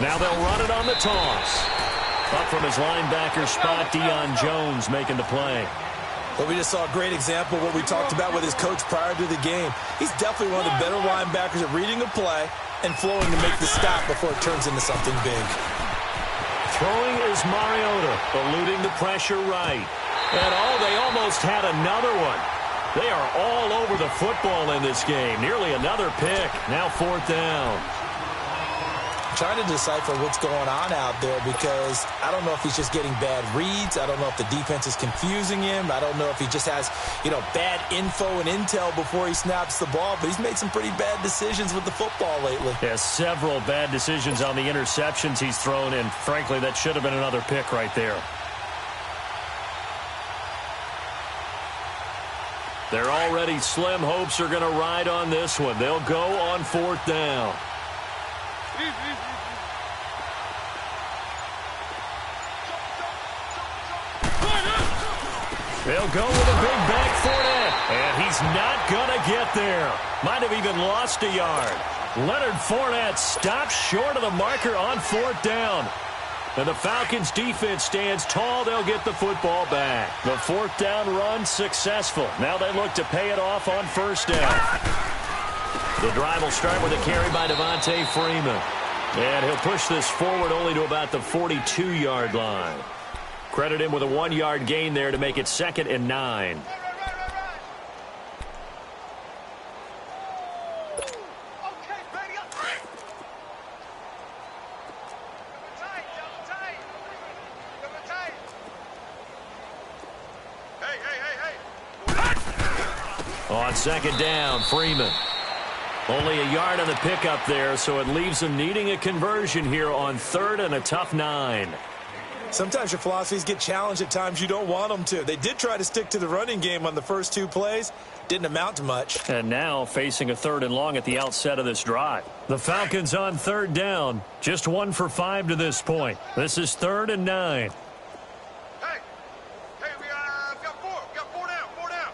Now they'll run it on the toss. Up from his linebacker spot, Deion Jones making the play. Well, we just saw a great example of what we talked about with his coach prior to the game. He's definitely one of the better linebackers at reading a play and flowing to make the stop before it turns into something big. Throwing is Mariota, eluding the pressure right. And they almost had another one. They are all over the football in this game. Nearly another pick. Now fourth down. Trying to decipher what's going on out there because I don't know if he's just getting bad reads. I don't know if the defense is confusing him. I don't know if he just has, bad info and intel before he snaps the ball. But he's made some pretty bad decisions with the football lately. Yeah, several bad decisions on the interceptions he's thrown in. Frankly, that should have been another pick right there. Their already slim hopes are going to ride on this one. They'll go on 4th down. They'll go with a big back Fournette, and he's not going to get there. Might have even lost a yard. Leonard Fournette stops short of the marker on 4th down. And the Falcons defense stands tall. They'll get the football back. The 4th down run successful. Now they look to pay it off on 1st down. The drive will start with a carry by Devontae Freeman. And he'll push this forward only to about the 42-yard line. Credit him with a 1-yard gain there to make it 2nd and 9. On 2nd down, Freeman. Only a yard on the pickup there, so it leaves him needing a conversion here on 3rd and a tough 9. Sometimes your philosophies get challenged at times you don't want them to. They did try to stick to the running game on the first 2 plays. Didn't amount to much. And now facing a 3rd and long at the outset of this drive. The Falcons on 3rd down. Just 1 for 5 to this point. This is 3rd and 9. Hey, we got 4. We got 4 down. 4 down.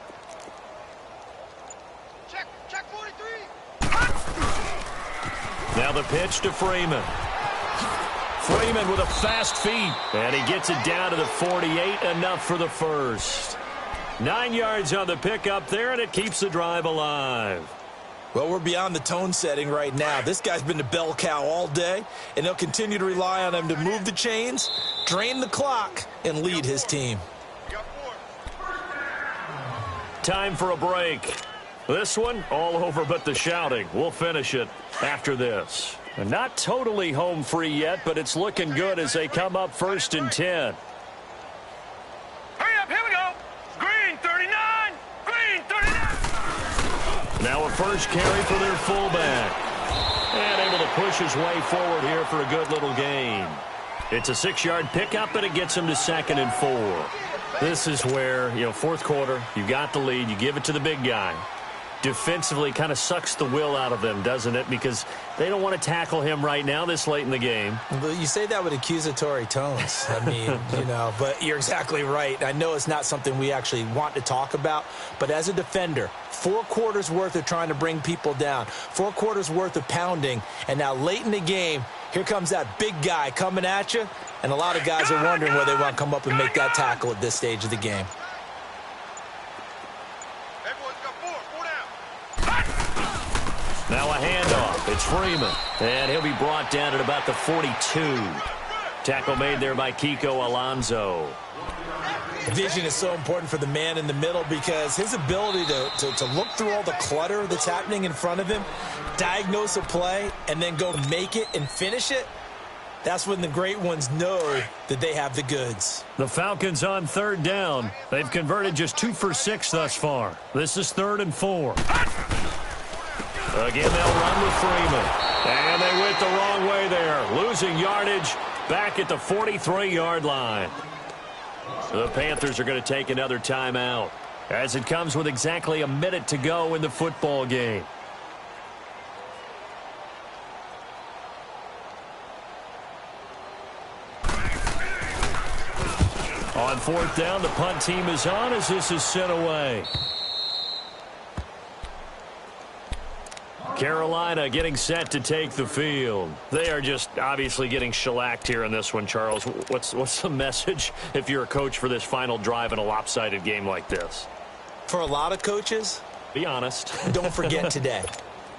Check 43. Now the pitch to Freeman. Freeman with a fast feet, and he gets it down to the 48, enough for the first. 9 yards on the pickup there, and it keeps the drive alive. Well, we're beyond the tone setting right now. This guy's been the bell cow all day, and they'll continue to rely on him to move the chains, drain the clock, and lead his team. Time for a break. This one, all over but the shouting. We'll finish it after this. Not totally home free yet, but it's looking good as they come up 1st and 10. Hurry up, here we go. Green 39. Green 39. Now a first carry for their fullback. And able to push his way forward here for a good little gain. It's a 6-yard pickup, and it gets him to 2nd and 4. This is where, 4th quarter, you got the lead, you give it to the big guy. Defensively kind of sucks the will out of them, doesn't it? Because they don't want to tackle him right now this late in the game. Well, you say that with accusatory tones. I mean, but you're exactly right. I know it's not something we actually want to talk about, but as a defender, 4 quarters worth of trying to bring people down, 4 quarters worth of pounding, and now late in the game, here comes that big guy coming at you, and a lot of guys are wondering whether they want to come up and make that tackle at this stage of the game. Now a handoff. It's Freeman. And he'll be brought down at about the 42. Tackle made there by Kiko Alonso. Vision is so important for the man in the middle because his ability to look through all the clutter that's happening in front of him, diagnose a play, and then go make it and finish it, that's when the great ones know that they have the goods. The Falcons on 3rd down. They've converted just 2 for 6 thus far. This is 3rd and 4. Again, they'll run with Freeman. And they went the wrong way there. Losing yardage back at the 43-yard line. The Panthers are going to take another timeout as it comes with exactly a minute to go in the football game. On 4th down, the punt team is on as this is sent away. Carolina getting set to take the field. They are just obviously getting shellacked here in this one, Charles. What's the message if you're a coach for this final drive in a lopsided game like this? For a lot of coaches, be honest. Don't forget today.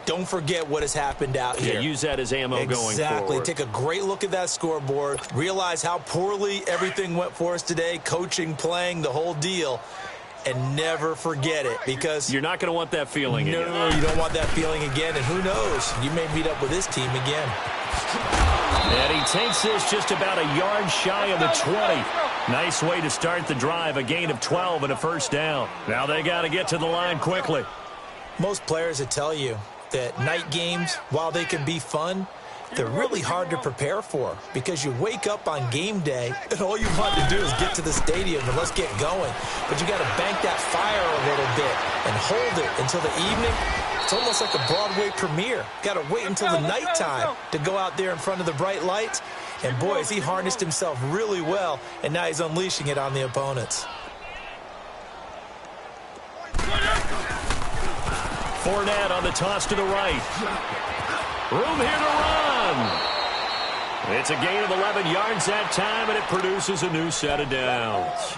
Don't forget what has happened out here. Yeah, use that as ammo going forward. Exactly. Take a great look at that scoreboard. Realize how poorly everything went for us today. Coaching, playing, the whole deal. And never forget it because you're not going to want that feeling again. No, you don't want that feeling again. And who knows? You may meet up with this team again. And he takes this just about a yard shy of the 20. Nice way to start the drive. A gain of 12 and a first down. Now they got to get to the line quickly. Most players will tell you that night games, while they can be fun, they're really hard to prepare for because you wake up on game day and all you want to do is get to the stadium and let's get going. But you got to bank that fire a little bit and hold it until the evening. It's almost like a Broadway premiere. Got to wait until the nighttime to go out there in front of the bright lights. And boy, has he harnessed himself really well, and now he's unleashing it on the opponents. Fournette on the toss to the right. Room here to run. It's a gain of 11 yards that time, and it produces a new set of downs.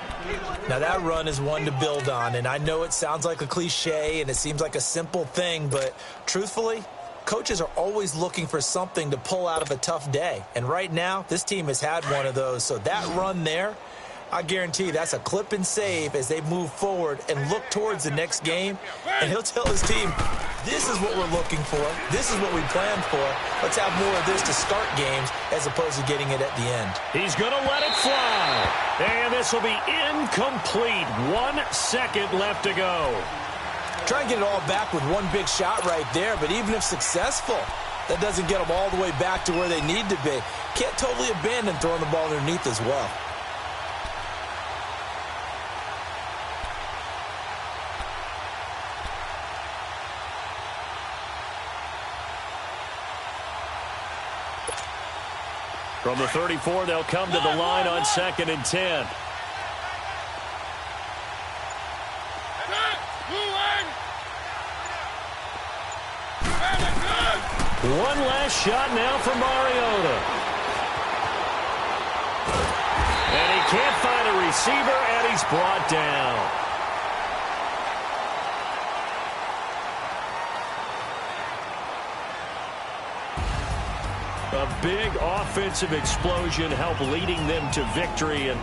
Now that run is one to build on, and I know it sounds like a cliche and it seems like a simple thing, but truthfully, coaches are always looking for something to pull out of a tough day. And right now, this team has had one of those. So that run there, I guarantee that's a clip and save as they move forward and look towards the next game. And he'll tell his team, this is what we're looking for. This is what we planned for. Let's have more of this to start games as opposed to getting it at the end. He's going to let it fly. And this will be incomplete. 1 second left to go. Try and get it all back with one big shot right there, but even if successful, that doesn't get them all the way back to where they need to be. Can't totally abandon throwing the ball underneath as well. From the 34, they'll come to the line on 2nd and 10. One last shot now for Mariota. And he can't find a receiver, and he's brought down. A big offensive explosion helped leading them to victory, and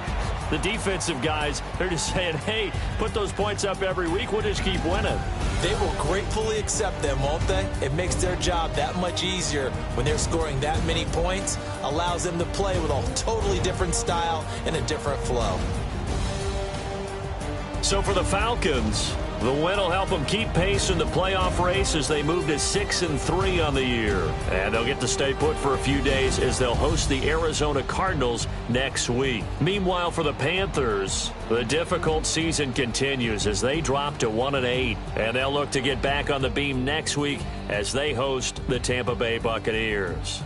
the defensive guys, they're just saying, hey, put those points up every week, we'll just keep winning. They will gratefully accept them, won't they? It makes their job that much easier when they're scoring that many points, allows them to play with a totally different style and a different flow. So for the Falcons, the win will help them keep pace in the playoff race as they move to 6-3 on the year. And they'll get to stay put for a few days as they'll host the Arizona Cardinals next week. Meanwhile, for the Panthers, the difficult season continues as they drop to 1-8. And they'll look to get back on the beam next week as they host the Tampa Bay Buccaneers.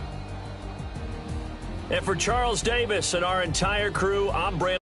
And for Charles Davis and our entire crew, I'm Brandon.